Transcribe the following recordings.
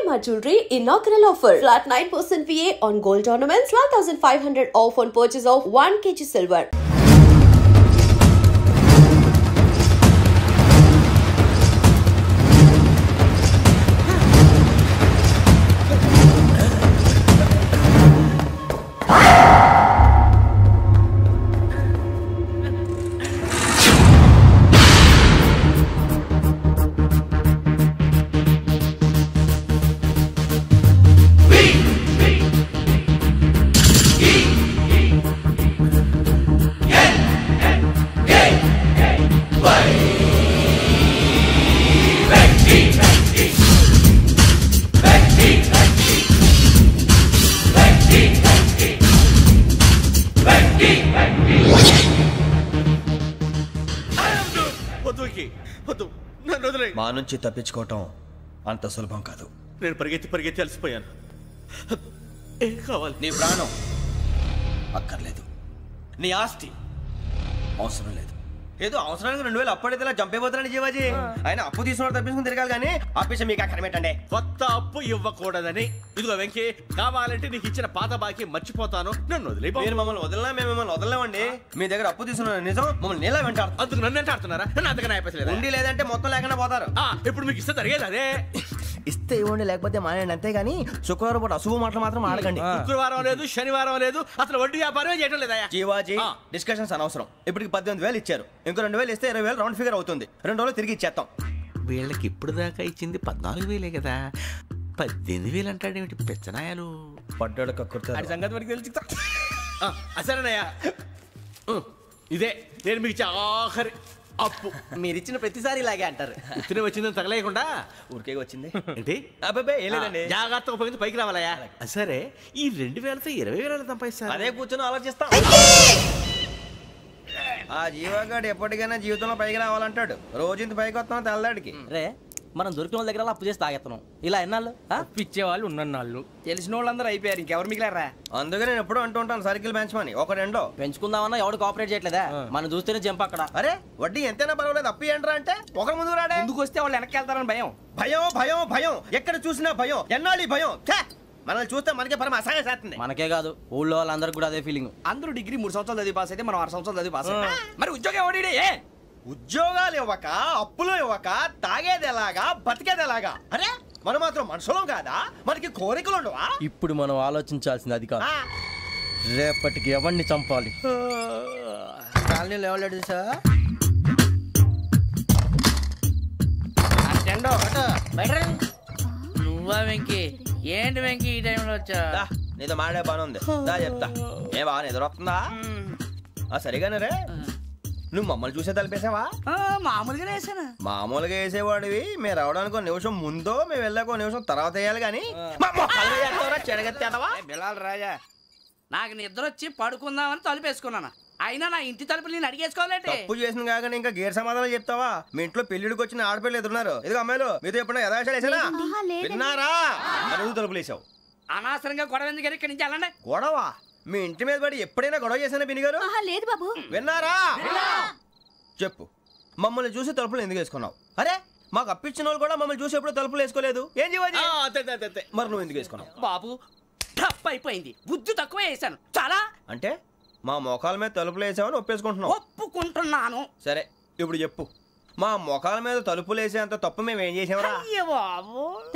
Shalimar Jewelry inaugural offer. Flat 9% VA on gold ornaments, 12,500 off on purchase of 1 kg silver. మా నుంచి తప్పించుకోవటం అంత సులభం కాదు. నేను పరిగెత్తి అలసిపోయాను. ఏం కావాలి? నీ ప్రాణం అక్కర్లేదు, నీ ఆస్తి అవసరం లేదు. ఏదో అవసరానికి 2000 అప్పుడైతే ఇలా చంపేపోతానని జీవాజీ. ఆయన అప్పు తీసుకున్న తప్పించుకుని తిరగాలి కానీ ఆపేసి మీకు అక్కడ పెట్టండి. కొత్త అప్పు ఇవ్వకూడదని. ఇదిగో వెంకీ, కావాలంటే నీకు ఇచ్చిన పాత బాకీ మర్చిపోతాను, నన్ను వదిలే. మీరు మమ్మల్ని వదలనా? మేము మిమ్మల్ని వదలలేమండి. మీ దగ్గర అప్పు తీసుకున్న నిజం మమ్మల్ని నీలా వెంటాడు. అందుకు నన్ను వెంటాడుతున్నారా? నన్ను అంతగా నాయపసలేదు. ఉండి లేదంటే మొత్తం లేకుండా పోతారు. ఇప్పుడు మీకు ఇస్తే జరిగేది అదే. ఇస్తే ఇవ్వండి, లేకపోతే మానేయండి, అంతేగాని శుక్రవారం పూట అశుభ మాటలు మాత్రం ఆడకండి. శుక్రవారం లేదు, శనివారం లేదు, అసలు వడ్డీ వ్యాపారమే చేయడం లేదా? జీవాజీ, డిస్కషన్స్ అనవసరం. ఇప్పటికి 18,000 ఇచ్చారు, ఇంకో 2,000 ఇస్తే 20,000 రౌండ్ ఫిగర్ అవుతుంది. 2 రోజులు తిరిగి ఇచ్చేస్తాం. వీళ్ళకి ఇప్పుడు దాకా ఇచ్చింది 14,000 కదా, 18,000 అంటాడేమిటి పెచ్చనాయాలు? పడ్డాడు కక్కుర్తాడు. సంగతి వరకు తెలిసి అసలేనయ్యా, ఇదే నేను మీకు ఇచ్చే ఆఖరి అప్పు. మీరిచ్చిన ప్రతిసారి ఇలాగే అంటారు. ఉత్తినే వచ్చిందని తగలేయకుండా ఊరికే వచ్చింది ఏంటి? అబ్బాయి ఏం లేదండి, జాగ్రత్తగా ఉపయోగించి పైకి రావాలయ్యా. సరే, ఈ 2,000తో 20,000 సంపాదిస్తారు. అదే కూర్చొని ఆలోచిస్తాం. ఆ జీవగాడు ఎప్పటికైనా జీవితంలో పైకి రావాలంటాడు. రోజు ఇంత పైకి వస్తాం తెల్లడికి. రే, మనం దొరికిన వాళ్ళ దగ్గర అప్పు చేసి తాగెత్తనం. ఇలా ఎన్నాళ్ళు పిచ్చేవాళ్ళు ఉన్నన్నాళ్ళు తెలిసిన వాళ్ళందరూ అయిపోయారు, ఇంకెవరు మిగిలారా? అందుకే నేను ఎప్పుడు అంటూ ఉంటాను, సర్కిల్ బెంచ్ మని ఒక రెండో పెంచుకుందామన్నా ఎవడు కోఆపరేట్ చేయట్లేదా? మనం చూస్తేనే జంప్ అక్కడ. అరే వడ్డీ ఎంతైనా పర్వాలేదు, అప్పు ఏంట్రా అంటే ఒకరి ముందు రాడే. ముందుకు వస్తే వాళ్ళు వెనక్కి వెళ్తారని భయం. భయం భయం భయం, ఎక్కడ చూసినా భయం. ఎన్నాళ్ళు భయం? మనల్ని చూస్తే మనకే పరమ అసహాయం చేస్తుంది. మనకే కాదు, ఊళ్ళో వాళ్ళందరికీ కూడా అదే ఫీలింగ్. అందరూ డిగ్రీ 3 సంవత్సరాలు చదివి పాస్ అయితే మనం 6 సంవత్సరాలు చదివి పాస్ అయితే మరి ఉద్యోగం ఎవడి? ఉద్యోగాలు ఇవ్వక, అప్పులు ఇవ్వక, తాగేది ఎలాగా, బతికేది ఎలాగా? అరే మనం మాత్రం మనుషులం కాదా? మనకి కోరికలు ఉండవా? ఇప్పుడు మనం ఆలోచించాల్సింది అది కాదు, రేపటికి ఎవరిని చంపాలి. కాలనీలో ఎవరు సార్? నువ్వా వెంకీ? ఏంటి వెంకీ ఈ టైంలో వచ్చా? నీతో మాడే పని ఉంది, దా చెప్తా. ఏ బాగా నిద్రొస్తుందా? సరిగానే రే, నువ్వు మమ్మల్ని చూసే తలిపేసావా? మామూలుగానే వేసాను. మామూలుగా వేసేవాడివి. మేము రావడానికి 1 నిమిషం ముందో, మేము వెళ్ళాక 1 నిమిషం తర్వాత వేయాలి కానీ బిలాల్ రాజా, నాకు నిద్ర వచ్చి పడుకుందామని తలుపేసుకున్నాను. అయినా నా ఇంటి తలుపులు నేను అడిగేసుకోవాలంటే తప్పు చేసిన కాక ఇంకా గేర్ సమాధానం చెప్తావా? మీ ఇంట్లో పెళ్లిడికి వచ్చిన ఆడపిల్లలు ఎదురున్నారు. ఇదిగో అమ్మాయిలు, మీతో ఎప్పుడైనా యథాశాలు వేసానా? విన్నారా? అడుగు తలుపులు వేసావు. అనవసరంగా గొడవ ఎందుకు? ఇక్కడి నుంచి వెళ్ళండి. గొడవ? మీ ఇంటి మీద పడి ఎప్పుడైనా గొడవ చేశానా బిని గారు? లేదు బాబు. విన్నారా? చెప్పు, మమ్మల్ని చూసి తలుపులు ఎందుకు వేసుకున్నావు? అరే మాకు అప్పించిన వాళ్ళు కూడా మమ్మల్ని చూసి ఎప్పుడు తలుపులు వేసుకోలేదు. ఏం జీవాజీ? మరి నువ్వు ఎందుకు వేసుకున్నావు? బాబు టప్ అయిపోయింది, బుద్ధి తక్కువ వేసాను చాలా. అంటే మా మోకాల మీద తలుపులు వేసామని ఒప్పేసుకుంటున్నావు? ఒప్పుకుంటున్నాను. సరే ఇప్పుడు చెప్పు, మా మొఖాల మీద తలుపులు వేసేంత తప్పు మేము ఏం చేసామరా?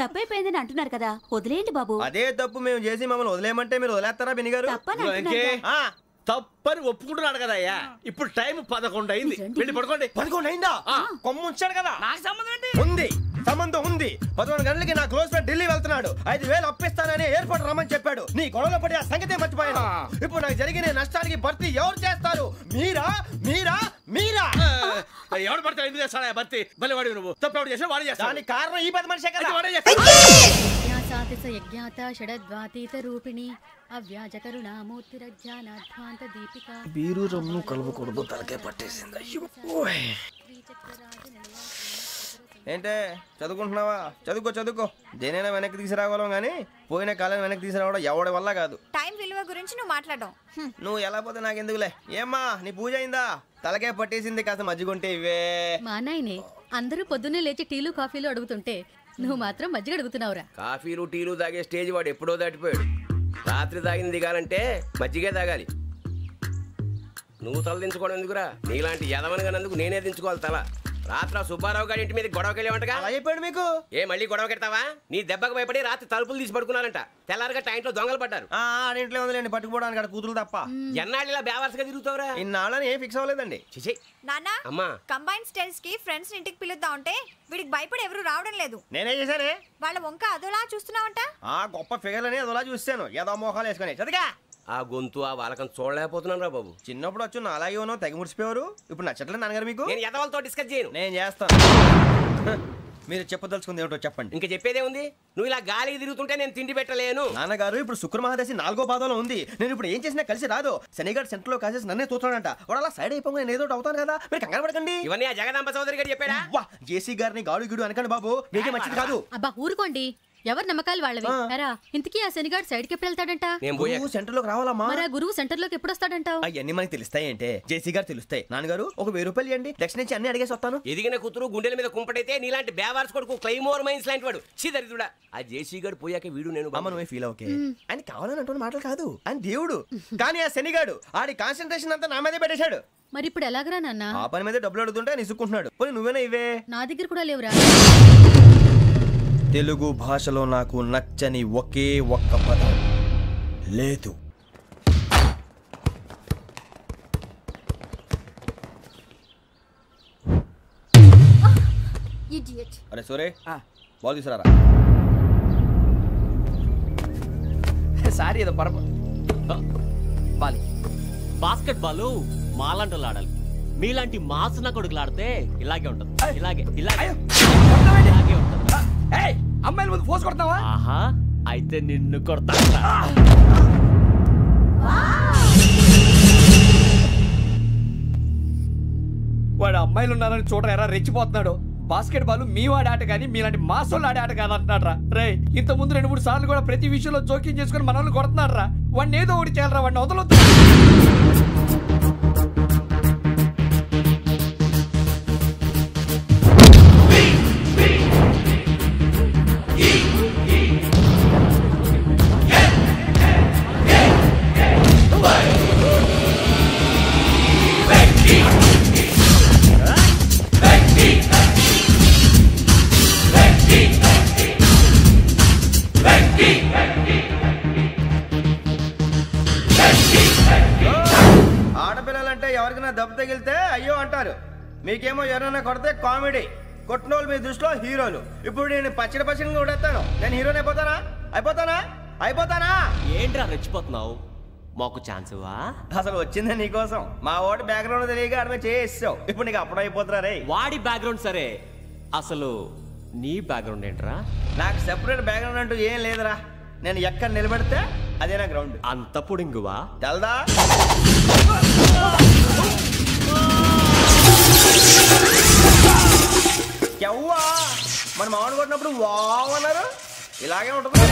తప్పైపోయిందని అంటున్నారు కదా, వదిలేయండి బాబు. అదే తప్పు మేము చేసి మమ్మల్ని వదిలేయమంటే మీరు వదిలేస్తారా బిని గారు? తప్పని ఒప్పుకుంటున్నాడు కదా అయ్యా. ఇప్పుడు టైం 11 అయింది, వెళ్ళి పడుకోండి. 11 అయిందా? కొమ్ము ఉంచాడు కదా. నాకు సంబంధం ఏంటి? ఉంది, సంబంధం ఉంది. 11 గంటలకి నా క్లోజ్ ఫ్రెండ్ ఢిల్లీ వెళ్తున్నాడు. 5,000 అప్పిస్తానని ఎయిర్పోర్ట్ రమ్మని చెప్పాడు. నీ గొడవలో పడి ఆ సంగతే మర్చిపోయాను. ఇప్పుడు నాకు జరిగిన నష్టానికి భర్తీ ఎవరు చేస్తారు? మీరా మీరా మీరా? ఎవడు పడతాడు? ఎందుకు చేస్తాడా భర్తీ? మళ్ళీ వాడి నువ్వు తప్పు ఎవడు చేసా వాడే చేస్తా. దానికి కారణం ఈ 10 మనిషే కదా. బీరు రమ్ము కలుపుకూడదు, తలకే పట్టేసింది. ఏంటే చదువుకుంటున్నావా? చదువుకో చదువుకో. దేనైనా వెనక్కి తీసుకురాగలం కానీ పోయిన కాలం వెనక్కి తీసుకురావడం ఎవడి వల్ల కాదు. టైం విలువ గురించి నువ్వు మాట్లాడడం. నువ్వు ఎలా పోతే నాకెందుకులే. ఏమ్మా నీ పూజ అయిందా? తలకే పట్టేసింది, కాస్త మజ్జిగుంటే ఇవే. మా నాయనే అందరూ పొద్దున్నే లేచి టీలు కాఫీలు అడుగుతుంటే నువ్వు మాత్రం మజ్జిగ అడుగుతున్నావురా. కాఫీలు టీలు తాగే స్టేజ్ వాడు ఎప్పుడో దాటిపోయాడు. రాత్రి తాగింది దిగాలంటే మజ్జిగే తాగాలి. నువ్వు తల దించుకోవడం ఎందుకురా? నీలాంటి యదవనగానందుకు నేనే దించుకోవాలి తల. రాత్రి సుబ్బారావు గారి ఇంటి మీద గొడవకి వెళ్ళామంటగా. అలా చెప్పాడు మీకు? ఏ మళ్ళీ గొడవ కెడతావా? నీ దెబ్బకు భయపడి రాత్రి తలుపులు తీసి పడుకున్నారంట. తెల్లారగా టైంట్లో దొంగలు పడ్డారు. ఇంట్లో ఉందిలేండి, పట్టుకుపోవడానికి అక్కడ కూతురు తప్ప. ఎన్నాళ్ళు ఇలా బేవర్స్గా తిరుగుతావురా? ఇన్నాళ్ళని ఏం ఫిక్స్ అవ్వలేదండి. చిచి నాన్న అమ్మా, కంబైన్ స్టైల్స్ కి ఫ్రెండ్స్ ఇంటికి పిలుద్దాం అంటే వీడికి భయపడి ఎవరు రావడం లేదు. నేనే చేశానే. వాళ్ళ వంక అదోలా చూస్తున్నావంట. గొప్ప ఫిగర్లని అదోలా చూస్తాను, ఏదో మోహాలు వేసుకొని. చదిగా ఆ గొంతు ఆ వాళ్ళకం చూడలేకపోతున్నాను రా బాబు. చిన్నప్పుడు వచ్చి నా అలాగే ఉన్నావు, తెగ ముడిచిపోయారు. ఇప్పుడు నచ్చట్లేదు నాన్నగారు మీకు? నేను ఎదవలతో డిస్కస్ చేయను. నేను చేస్తాను. మీరు చెప్పదలుచుకుంది ఏమిటో చెప్పండి. ఇంకా చెప్పేదే ఉంది? నువ్వు ఇలా గాలికి తిరుగుతుంటే నేను తిండి పెట్టలేను. నాన్నగారు ఇప్పుడు శుక్ర మహాదశి 4వ పాదంలో ఉంది. నేను ఇప్పుడు ఏం చేసినా కలిసి రాదు. శనిగారు సెంటర్ లో కాసేసి నన్నే చూస్తున్నాడంట. వాడు అలా సైడ్ అయిపోయి నేను ఏదో అవుతాను కదా, మీరు కంగారు పడకండి. ఇవన్నీ ఆ జగదాంబ చౌదరి గారు చెప్పాడా? జేసీ గారిని గాడు గిడు అనకండి బాబు, మీకే మంచిది కాదు. అబ్బా ఊరుకోండి, ఎవరి నమ్మకాలు వాళ్ళవి. ఎరా ఇంతకీ ఆ శనిగాడు సైడ్ కి ఎప్పుడు వెళ్తాడంట? సెంటర్ లోకి రావాలమ్మా. మరి ఆ గురువు సెంటర్ లోకి ఎప్పుడు వస్తాడంటావు? అవన్నీ మనకి తెలుస్తాయి అంటే జేసీ గారు తెలుస్తాయి. నాన్నగారు ఒక 1000 రూపాయలు ఇవ్వండి, దక్షిణ నుంచి అన్ని అడిగేసి వస్తాను. ఎదిగిన కూతురు గుండెల మీద కుంపటైతే నీలాంటి బేవార్స్ కొడుకు క్లైమోర్ మైన్స్ లాంటి వాడు చీదరిదుడా. ఆ జేసీ గారు పోయాక వీడు నేను అమ్మ నువ్వే ఫీల్ ఓకే. ఆయన కావాలని అంటున్న మాటలు కాదు, ఆయన దేవుడు. కానీ ఆ శనిగాడు ఆడి కాన్సన్ట్రేషన్ అంతా నా మీదే పెట్టేశాడు. మరి ఇప్పుడు ఎలాగరా నాన్న? ఆ పని మీద డబ్బులు అడుగుతుంటే నిసుక్కుంటున్నాడు. పోనీ నువ్వేనా ఇవే? నా దగ్గర కూడా లేవురా. తెలుగు భాషలో నాకు నచ్చని ఒకే ఒక్క పదం లేదు. అరే సోరే, బాల్ తీసుకురారా. సారీ ఏదో బాస్కెట్ బాల్ మాలాంటి వాళ్ళు ఆడాలి. మీలాంటి మాసన కొడుకులు ఆడితే ఇలాగే ఉంటుంది. ఇలాగే ఇలాగే ఇలాగే ఉంటుంది. అమ్మాయిల ముందు ఫోర్స్ కొడతావా? ఆహా, అయితే నిన్ను కొడతా. వాడు అమ్మాయిలు ఉన్నారని చూడరా ఎలా రెచ్చిపోతున్నాడు. బాస్కెట్ బాల్ మీ వాడి ఆట కానీ మీలాంటి మాసోళ్ళు ఆడే ఆట కాదు అంటున్నాడు రా. రే ఇంత ముందు 2-3 సార్లు కూడా ప్రతి విషయంలో జోక్యం చేసుకుని మన వాళ్ళు కొడుతున్నాడు రా. వాడిని ఏదో ఒకటి చేయాలరా, వాడిని వదలొద్దు. ఆడపిల్లలంటే ఎవరికైనా దెబ్బ తగిలితే అయ్యో అంటారు, మీకేమో ఎవరైనా కొడితే కామెడీ. కొట్టిన వాళ్ళు మీ దృష్టిలో హీరోలు. ఇప్పుడు నేను పచ్చడి కొడేస్తాను, నేను హీరోని అయిపోతానా? ఏంట్రా రెచ్చిపోతున్నావు? మాకు ఛాన్స్ ఇవ్వా? అసలు వచ్చిందే నీకోసం. మా ఓటు బ్యాక్గ్రౌండ్ తెలియక అర్థం చేసావు. ఇప్పుడు నీకు అప్పుడు అయిపోతున్నా రే. వాడి బ్యాక్గ్రౌండ్ సరే, అసలు నీ బ్యాక్గ్రౌండ్ ఏంట్రా? నాకు సెపరేట్ బ్యాక్గ్రౌండ్ అంటూ ఏం లేదురా. నేను ఎక్కడ నిలబెడితే అదే నా గ్రౌండ్. అంత పొడింగువా? తెల్దా? ఎవ్వా మన మామిడి కొట్టినప్పుడు వావ్ అన్నారు, ఇలాగే ఉంటుంది.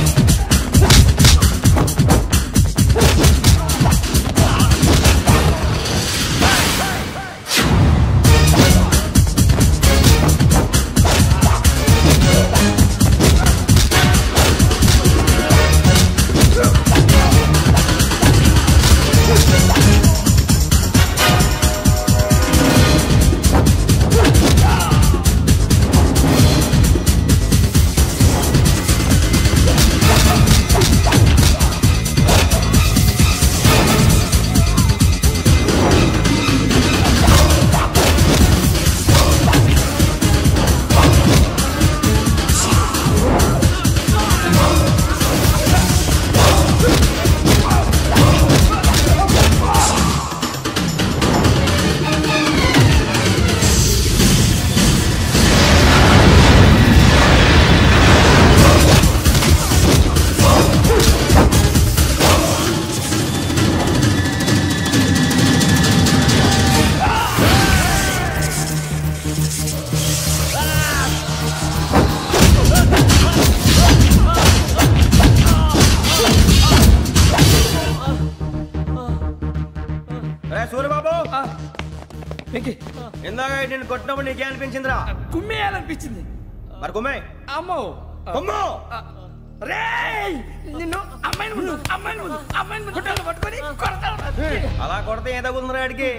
సూర్యబాబు, ఇందాక నేను కొట్టినప్పుడు నీకే అనిపించిందిరా? కుమ్మేయాలనిపించింది. మరి కొమ్మే. అమ్మో కొమ్ము. రేయ్ నిన్ను అమ్మాయిని ముందు పట్టుకొని కొడతాను. అలా కొడితే ఏ తగ్గుతుందిరా ఆడికి?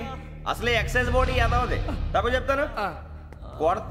అసలే ఎక్సైజ్ బాడీ ఏదవది తప్ప చెప్తాను. కొడితే